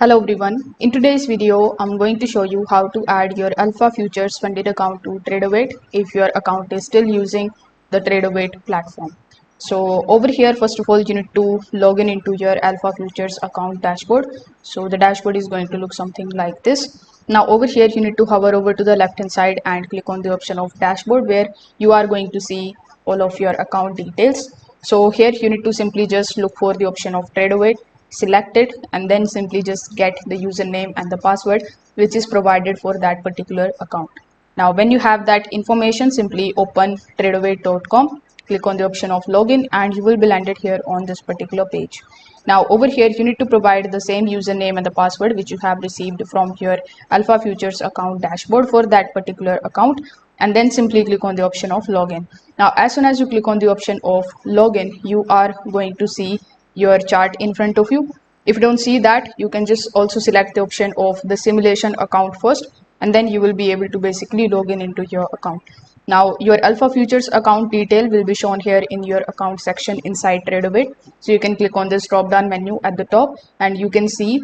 Hello everyone. In today's video, I'm going to show you how to add your Alpha Futures funded account to Tradovate if your account is still using the Tradovate platform. So over here, first of all, you need to log in into your Alpha Futures account dashboard. So the dashboard is going to look something like this. Now over here, you need to hover over to the left hand side and click on the option of dashboard where you are going to see all of your account details. So here you need to simply just look for the option of Tradovate, select it, and then simply just get the username and the password which is provided for that particular account. Now when you have that information, simply open tradovate.com, click on the option of login, and you will be landed here on this particular page. Now over here you need to provide the same username and the password which you have received from your Alpha Futures account dashboard for that particular account, and then simply click on the option of login. Now as soon as you click on the option of login, you are going to see your chart in front of you. If you don't see that, you can just also select the option of the simulation account first, and then you will be able to basically log in into your account. Now your Alpha Futures account detail will be shown here in your account section inside Tradovate. So you can click on this drop down menu at the top and you can see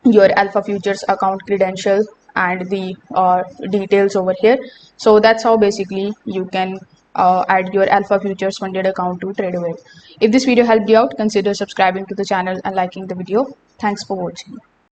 your Alpha Futures account credential and the details over here. So that's how basically you can add your Alpha Futures funded account to Tradovate. If this video helped you out, consider subscribing to the channel and liking the video. Thanks for watching.